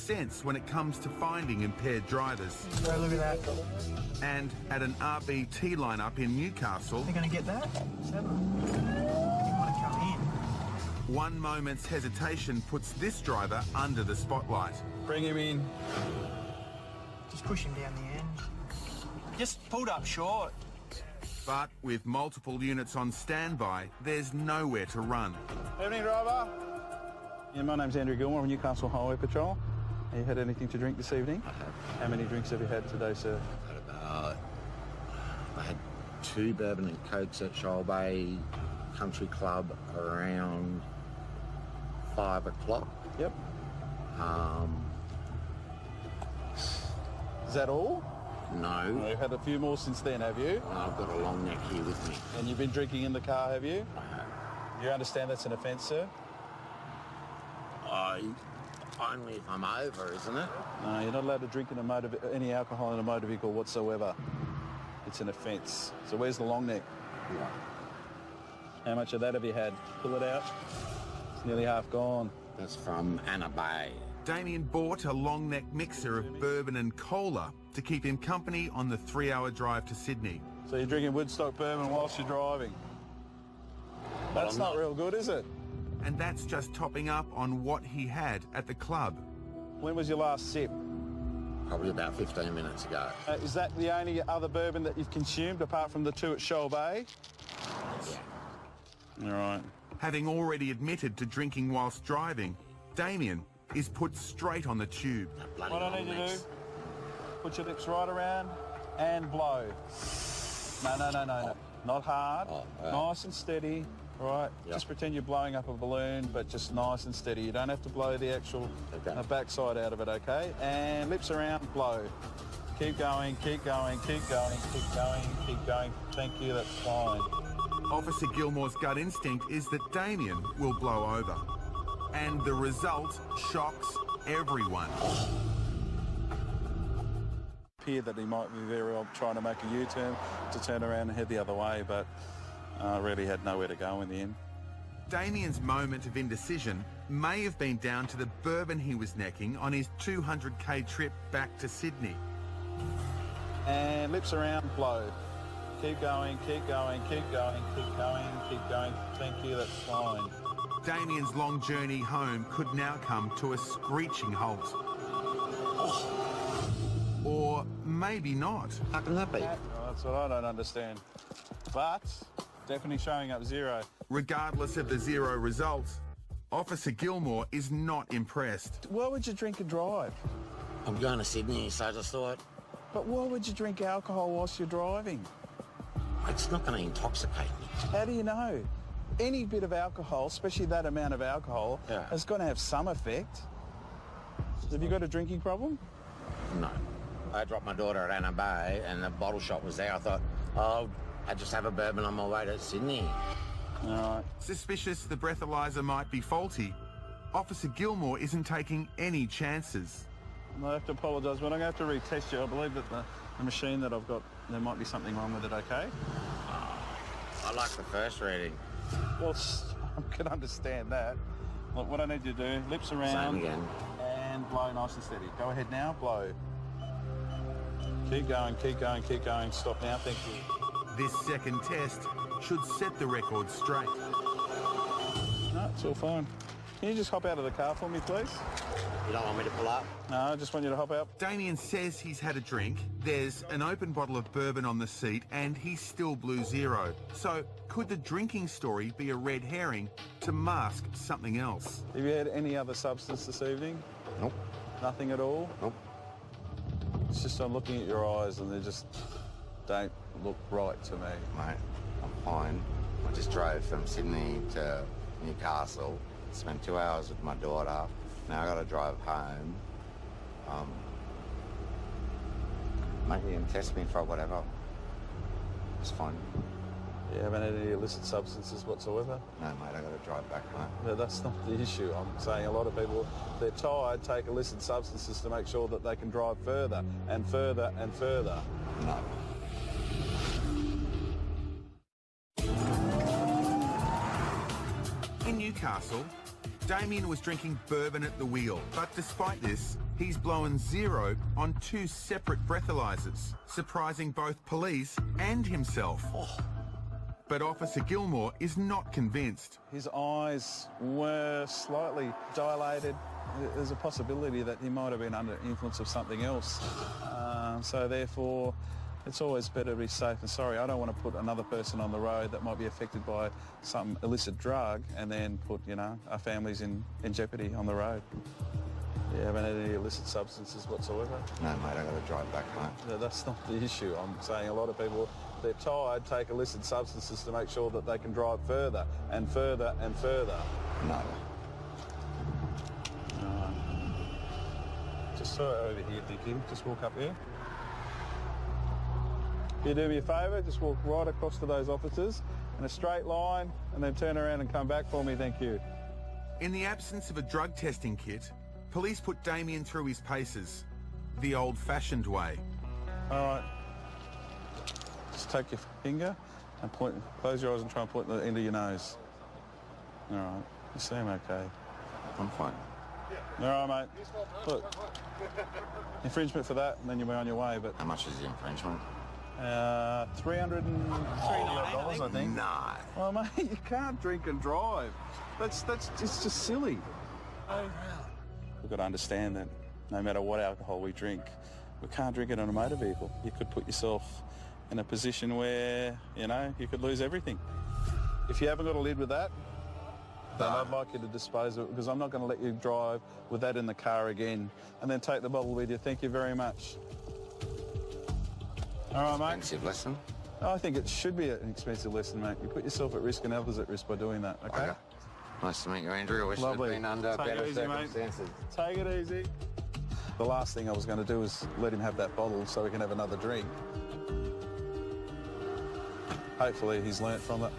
sense when it comes to finding impaired drivers. Oh, look at that. And at an RBT lineup in Newcastle, They're going to get that? 7. You want to come in. one moment's hesitation puts this driver under the spotlight. Bring him in. Just push him down the end. Just pulled up short. But with multiple units on standby, there's nowhere to run. Evening, driver. Yeah, my name's Andrew Gilmore of Newcastle Highway Patrol. Have you had anything to drink this evening? I have. How many drinks have you had today, sir? I had 2 bourbon and cokes at Shoal Bay Country Club around 5 o'clock. Yep. Is that all? No. You've had a few more since then, have you? I've got a long neck here with me. And you've been drinking in the car, have you? I have. You understand that's an offence, sir? Only if I'm over, isn't it? No, you're not allowed to drink any alcohol in a motor vehicle whatsoever. It's an offence. So where's the long neck? Yeah. How much of that have you had? Pull it out. It's nearly half gone. That's from Anna Bay. Damien bought a long neck mixer of bourbon and cola to keep him company on the 3-hour drive to Sydney. So you're drinking Woodstock bourbon whilst you're driving? That's not real good, is it? And that's just topping up on what he had at the club. When was your last sip? Probably about 15 minutes ago. Is that the only other bourbon that you've consumed apart from the 2 at Shoal Bay? Yeah. All right. Having already admitted to drinking whilst driving, Damien is put straight on the tube. Bloody What I need long to do, necks. put your lips right around and blow. No. Not hard. Nice and steady. Right, Yep. just pretend you're blowing up a balloon, but just nice and steady. You don't have to blow the actual backside out of it, okay? And lips around, blow. Keep going, keep going, keep going, keep going, keep going. Thank you, that's fine. Officer Gilmore's gut instinct is that Damien will blow over. And the result shocks everyone. Appear that he might be very well trying to make a U-turn to turn around and head the other way, but really had nowhere to go in the end. Damien's moment of indecision may have been down to the bourbon he was necking on his 200k trip back to Sydney. And lips around, blow. Keep going, keep going, keep going, keep going, keep going. Thank you, that's fine. Damien's long journey home could now come to a screeching halt. Or maybe not. How can that be? That's what I don't understand. But definitely showing up 0. Regardless of the 0 results, Officer Gilmore is not impressed. Why would you drink and drive? I'm going to Sydney, so I just thought, But why would you drink alcohol whilst you're driving? it's not going to intoxicate me. How do you know? Any bit of alcohol, especially that amount of alcohol, is going to have some effect. Have you got a drinking problem? No. I dropped my daughter at Anna Bay and the bottle shop was there. I thought, I just have a bourbon on my way to Sydney. All right. Suspicious the breathalyzer might be faulty, Officer Gilmore isn't taking any chances. I have to apologise, but I'm going to have to retest you. I believe that the machine that I've got, there might be something wrong with it, okay? I like the first reading. Well, I can understand that. Look, what I need you to do, lips around. Same again. And blow nice and steady. Go ahead now, blow. Keep going, keep going, keep going. Stop now, thank you. This second test should set the record straight. No, it's all fine. Can you just hop out of the car for me, please? You don't want me to pull up? No, I just want you to hop out. Damien says he's had a drink, there's an open bottle of bourbon on the seat, and he still blew 0. So could the drinking story be a red herring to mask something else? Have you had any other substance this evening? Nope. Nothing at all? Nope. It's just I'm looking at your eyes and they just don't look right to me. Mate, I'm fine. I just drove from Sydney to Newcastle, spent 2 hours with my daughter. Now I got to drive home. Mate, you can test me for whatever. It's fine. You haven't had any illicit substances whatsoever? No, mate, I got to drive back home. No, that's not the issue. I'm saying a lot of people, they're tired, take illicit substances to make sure that they can drive further and further and further. No. In Newcastle, Damien was drinking bourbon at the wheel, but despite this, he's blown 0 on 2 separate breathalyzers, surprising both police and himself. But Officer Gilmore is not convinced. His eyes were slightly dilated. There's a possibility that he might have been under influence of something else. So therefore, it's always better to be safe than sorry. I don't want to put another person on the road that might be affected by some illicit drug and then put, our families in jeopardy on the road. You haven't had any illicit substances whatsoever? No, mate, I got to drive back home. No, that's not the issue. I'm saying a lot of people, they're tired, take illicit substances to make sure that they can drive further and further and further. No. Just over here, Dickie. Just walk up here. Can you do me a favour? Just walk right across to those officers in a straight line and then turn around and come back for me, thank you. In the absence of a drug testing kit, police put Damien through his paces, the old-fashioned way. All right. Just take your finger and close your eyes and try and point it into your nose. All right. You seem okay. I'm fine. All right, mate. Look, infringement for that, and then you'll be on your way. But How much is the infringement? $340, I think. No. Oh, mate, you can't drink and drive. It's just silly. We've got to understand that no matter what alcohol we drink, we can't drink it on a motor vehicle. You could put yourself in a position where, you could lose everything. If you haven't got a lid with that, then I'd like you to dispose of it, because I'm not going to let you drive with that in the car again and then take the bottle with you. Thank you very much. All right, mate. Expensive lesson? I think it should be an expensive lesson, mate. You put yourself at risk and others at risk by doing that, okay? Nice to meet you, Andrew. I wish Lovely. it had been under Take it better easy, mate. circumstances. Take it easy. The last thing I was going to do is let him have that bottle so we can have another drink. Hopefully he's learnt from it.